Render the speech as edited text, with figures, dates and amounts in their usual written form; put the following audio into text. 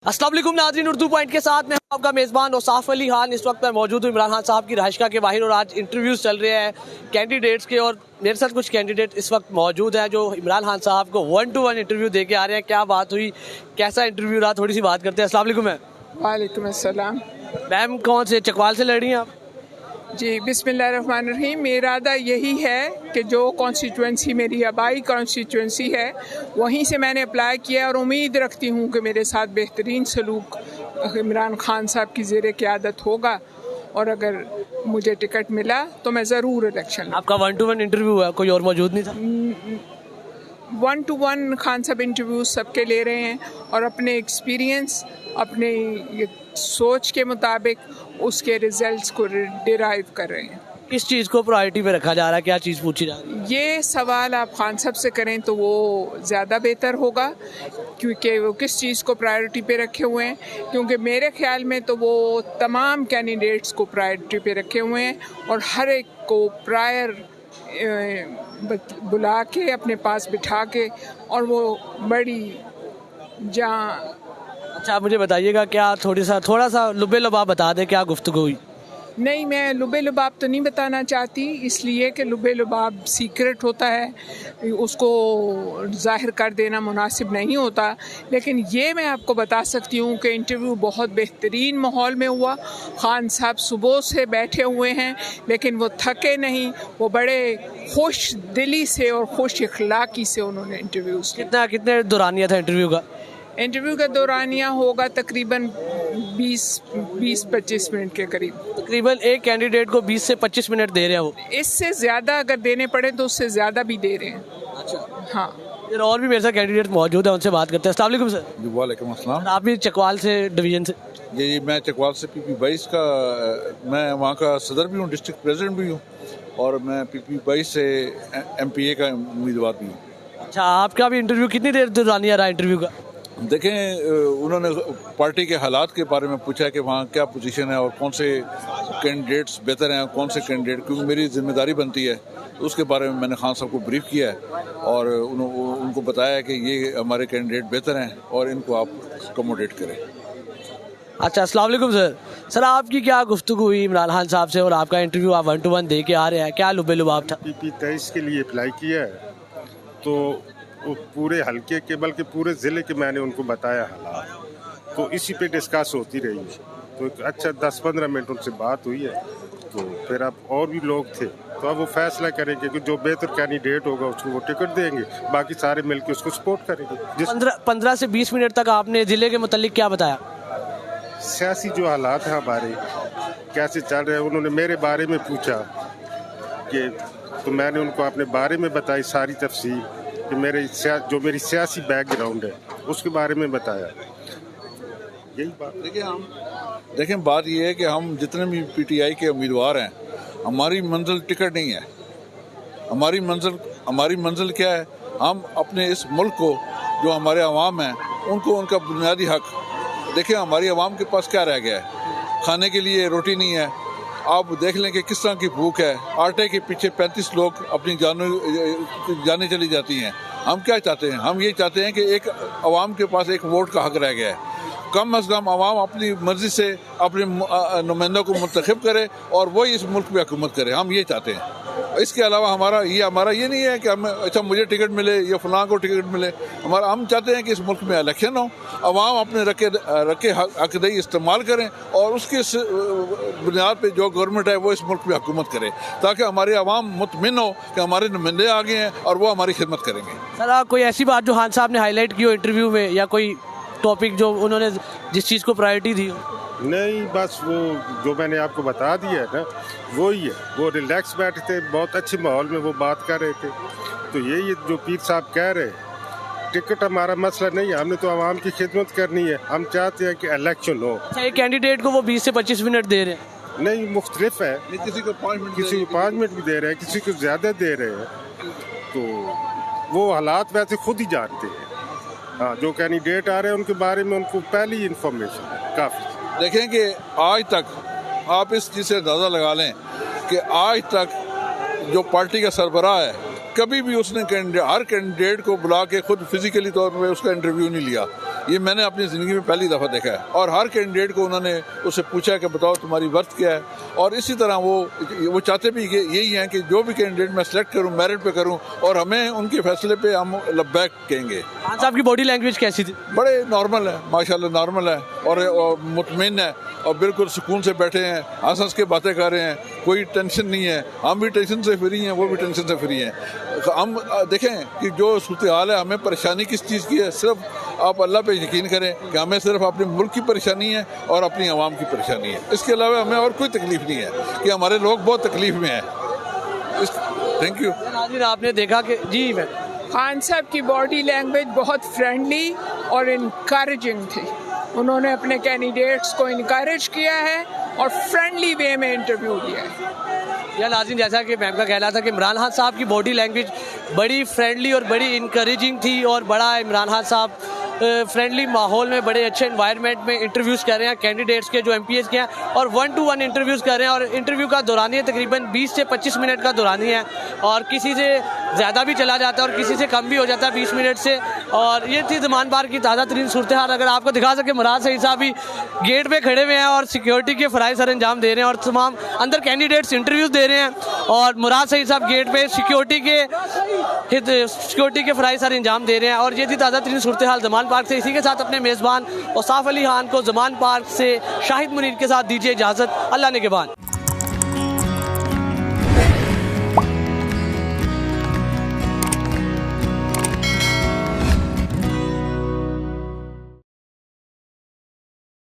अस्सलाम वालेकुम नाज़रीन, उर्दू पॉइंट के साथ मैं आपका मेज़बान औसाफ अली खान। इस वक्त मैं मौजूद हूँ इमरान खान साहब की रहायशगाह के बाहर और आज इंटरव्यूज़ चल रहे हैं कैंडिडेट्स के और मेरे साथ कुछ कैंडिडेट इस वक्त मौजूद हैं जो इमरान खान साहब को 1-to-1 इंटरव्यू दे के आ रहे हैं। क्या बात हुई, कैसा इंटरव्यू रहा, थोड़ी सी बात करते हैं। अस्सलाम वालेकुम मैम। वालेकुम अस्सलाम। मैम कौन से चकवाल से लड़ रही हैं आप? जी बिस्मिल्लाहिर्रहमानिर्रहीम। मेरा इरादा यही है कि जो कॉन्स्टिट्यूंसी मेरी आबाई कॉन्स्टिट्यूंसी है वहीं से मैंने अप्लाई किया और उम्मीद रखती हूँ कि मेरे साथ बेहतरीन सलूक इमरान खान साहब की ज़ेरे क़यादत होगा और अगर मुझे टिकट मिला तो मैं ज़रूर इलेक्शन। आपका 1-to-1 इंटरव्यू है, कोई और मौजूद नहीं था? 1-to-1 खान साहब इंटरव्यू सबके ले रहे हैं और अपने एक्सपीरियंस, अपने ये सोच के मुताबिक उसके रिजल्ट्स को डिराइव कर रहे हैं। किस चीज़ को प्रायोरिटी पे रखा जा रहा है, क्या चीज़ पूछी जा रही है? ये सवाल आप खान साहब से करें तो वो ज़्यादा बेहतर होगा क्योंकि वो किस चीज़ को प्रायोरिटी पे रखे हुए हैं, क्योंकि मेरे ख्याल में तो वो तमाम कैंडिडेट्स को प्रायोरिटी पे रखे हुए हैं और हर एक को प्रायर बुला के अपने पास बिठा के और वो बड़ी जहाँ। अच्छा आप मुझे बताइएगा, क्या थोड़ा सा लुबे लुबाब बता दें क्या गुफ्तगू हुई? नहीं, मैं लुबे लुबाब तो नहीं बताना चाहती, इसलिए कि लुबे लुबाब सीक्रेट होता है, उसको जाहिर कर देना मुनासिब नहीं होता। लेकिन ये मैं आपको बता सकती हूँ कि इंटरव्यू बहुत बेहतरीन माहौल में हुआ। खान साहब सुबह से बैठे हुए हैं लेकिन वो थके नहीं, वो बड़े खुश दिली से और खुश इखलाकी से उन्होंने इंटरव्यूज़ किया। कितने दौरानिया था इंटरव्यू का? इंटरव्यू का दौरानिया होगा तकरीबन 20-25 मिनट के करीब। तकरीबन एक कैंडिडेट को 20 से 25 मिनट दे रहे हैं वो? इससे ज़्यादा अगर देने पड़े तो उससे ज़्यादा भी दे रहे हैं। अच्छा हाँ, फिर और भी मेरे साथ कैंडिडेट मौजूद है, उनसे बात करते हैं। अस्सलाम वालेकुम सर। जी वालेकुम अस्सलाम। आप भी चकवाल से डिवीजन से? जी मैं चकवाल से PP 22 का मैं वहाँ का सदर भी हूँ, डिस्ट्रिक्ट प्रेसिडेंट भी हूँ और मैं PP 22 से MPA का उम्मीदवार भी हूँ। अच्छा आपका भी इंटरव्यू कितनी देर दौरानिया रहा इंटरव्यू का? देखें, उन्होंने पार्टी के हालात के बारे में पूछा कि वहाँ क्या पोजीशन है और कौन से कैंडिडेट्स बेहतर हैं, कौन से कैंडिडेट, क्योंकि मेरी जिम्मेदारी बनती है उसके बारे में मैंने खान साहब को ब्रीफ किया है और उनको बताया कि ये हमारे कैंडिडेट बेहतर हैं और इनको आप अकोमोडेट करें। अच्छा अस्सलाम वालेकुम सर। सर आपकी क्या गुफ्तगू हुई इमरान खान साहब से और आपका इंटरव्यू आप 1-to-1 दे के आ रहे हैं, क्या लुबे लुबाब था? PP 23 के लिए अप्लाई किया है तो वो पूरे हल्के के बल्कि पूरे ज़िले के मैंने उनको बताया हालात, तो इसी पे डिस्कस होती रही है। तो एक अच्छा 10-15 मिनट उनसे बात हुई है, तो फिर अब और भी लोग थे तो अब वो फैसला करेंगे कि जो बेहतर कैंडिडेट होगा उसको वो टिकट देंगे, बाकी सारे मिलकर उसको सपोर्ट करेंगे। 15 से 20 मिनट तक आपने ज़िले के मुतालिक क्या बताया? सियासी जो हालात हैं हमारे कैसे चल रहे हैं, उन्होंने मेरे बारे में पूछा कि तो मैंने उनको अपने बारे में बताई सारी तफसील कि जो मेरी सियासी बैकग्राउंड है उसके बारे में बताया। यही बात। देखें बात यह है कि हम जितने भी PTI के उम्मीदवार हैं, हमारी मंजिल टिकट नहीं है। हमारी मंजिल क्या है? हम अपने इस मुल्क को, जो हमारे अवाम हैं, उनको उनका बुनियादी हक, देखिए हमारी अवाम के पास क्या रह गया है? खाने के लिए रोटी नहीं है। आप देख लें कि किस तरह की भूख है। आटे के पीछे 35 लोग अपनी जानें चली जाती हैं। हम क्या चाहते हैं? हम ये चाहते हैं कि एक अवाम के पास एक वोट का हक रह गया है। कम अज़ कम अवाम अपनी मर्ज़ी से अपने नुमाइंदों को मुंतखब करे और वही इस मुल्क में हुकूमत करे। हम ये चाहते हैं। इसके अलावा हमारा ये नहीं है कि अच्छा मुझे टिकट मिले या फलां को टिकट मिले। हम चाहते हैं कि इस मुल्क में इलेक्शन हो, अवाम अपने रखे हकदई इस्तेमाल करें और उसके बुनियाद पे जो गवर्नमेंट है वो इस मुल्क में हुकूमत करे, ताकि हमारी अवाम मुतमिन हो कि हमारे नुमाइंदे आ गए हैं और वो हमारी खिदमत करेंगे। सर आप कोई ऐसी बात जो खान साहब ने हाईलाइट की हो इंटरव्यू में, या कोई टॉपिक जो उन्होंने जिस चीज़ को प्रायोरिटी दी हो? नहीं, बस वो जो मैंने आपको बता दिया है ना, वो ही है। वो रिलैक्स बैठे थे, बहुत अच्छे माहौल में वो बात कर रहे थे। तो यही जो पीर साहब कह रहे हैं, टिकट हमारा मसला नहीं है, हमने तो आवाम की खिदमत करनी है। हम चाहते हैं कि इलेक्शन हो। अच्छा एक कैंडिडेट को वो 20 से 25 मिनट दे रहे हैं? नहीं, मुख्तलिफ है। किसी को 5 मिनट भी दे रहे हैं, किसी को ज़्यादा दे रहे हैं। तो वो हालात वैसे खुद ही जानते हैं। हाँ, जो कैंडिडेट आ रहे हैं उनके बारे में उनको पहली इंफॉर्मेशन है काफ़ी। देखें कि आज तक आप इस चीज़ से अंदाज़ा लगा लें कि आज तक जो पार्टी का सरबराह है कभी भी उसने हर कैंडिडेट को बुला के खुद फिजिकली तौर पर उसका इंटरव्यू नहीं लिया। ये मैंने अपनी ज़िंदगी में पहली दफ़ा देखा है। और हर कैंडिडेट को उन्होंने उससे पूछा कि बताओ तुम्हारी वर्थ क्या है, और इसी तरह वो चाहते भी यही हैं कि जो भी कैंडिडेट मैं सेलेक्ट करूं मेरिट पे करूं, और हमें उनके फैसले पे हम लब्बैक कहेंगे। खान साहब की बॉडी लैंग्वेज कैसी थी? बड़े नॉर्मल है माशाल्लाह, नॉर्मल है और मुतमिन है और बिल्कुल सुकून से बैठे हैं, हंस हंस के बातें कर रहे हैं, कोई टेंशन नहीं है। हम भी टेंशन से फ्री हैं, वो भी टेंशन से फ्री हैं। हम देखें कि जो सूरत हाल है, हमें परेशानी किस चीज़ की है, सिर्फ आप अल्लाह पे यकीन करें कि हमें सिर्फ अपने मुल्क की परेशानी है और अपनी आवाम की परेशानी है। इसके अलावा हमें और कोई तकलीफ नहीं है कि हमारे लोग बहुत तकलीफ में हैं। Thank you. नाज़रीन, आपने देखा कि जी मैं खान साहब की बॉडी लैंग्वेज बहुत फ्रेंडली और इनकरेजिंग थी। उन्होंने अपने कैंडिडेट्स को इनकरेज किया है और फ्रेंडली वे में इंटरव्यू दिया है। या नाज़रीन, जैसा कि मैम का कहना था कि इमरान खान साहब की बॉडी लैंग्वेज बड़ी फ्रेंडली और बड़ी इनकरेजिंग थी, और बड़ा इमरान खान साहब फ्रेंडली माहौल में बड़े अच्छे एनवायरनमेंट में इंटरव्यूज़ कर रहे हैं कैंडिडेट्स के जो MPs के हैं, और 1-to-1 इंटरव्यूज़ कर रहे हैं। और इंटरव्यू का दौरानिया तकरीबन 20 से 25 मिनट का दौरानिया है, और किसी से ज़्यादा भी चला जाता है और किसी से कम भी हो जाता है 20 मिनट से। और ये थी ज़मान पार्क की ताज़ा तरीन सूरत हाल। अगर आपको दिखा सके, मुराद सईद साहब भी गेट पे खड़े हुए हैं और सिक्योरिटी के फ़राइज़ सर अंजाम दे रहे हैं, और तमाम अंदर कैंडिडेट्स इंटरव्यूज़ दे रहे हैं, और मुराद सईद साहब गेट पे सिक्योरिटी के फ़राइज़ सर अंजाम दे रहे हैं। और ये थी ताज़ा तरीन सूरत हाल ज़मान पार्क से। इसी के साथ अपने मेज़बान औसाफ अली खान को ज़मान पार्क से शाहिद मुनीर के साथ दीजिए इजाज़त। अल्लाह निगहबान।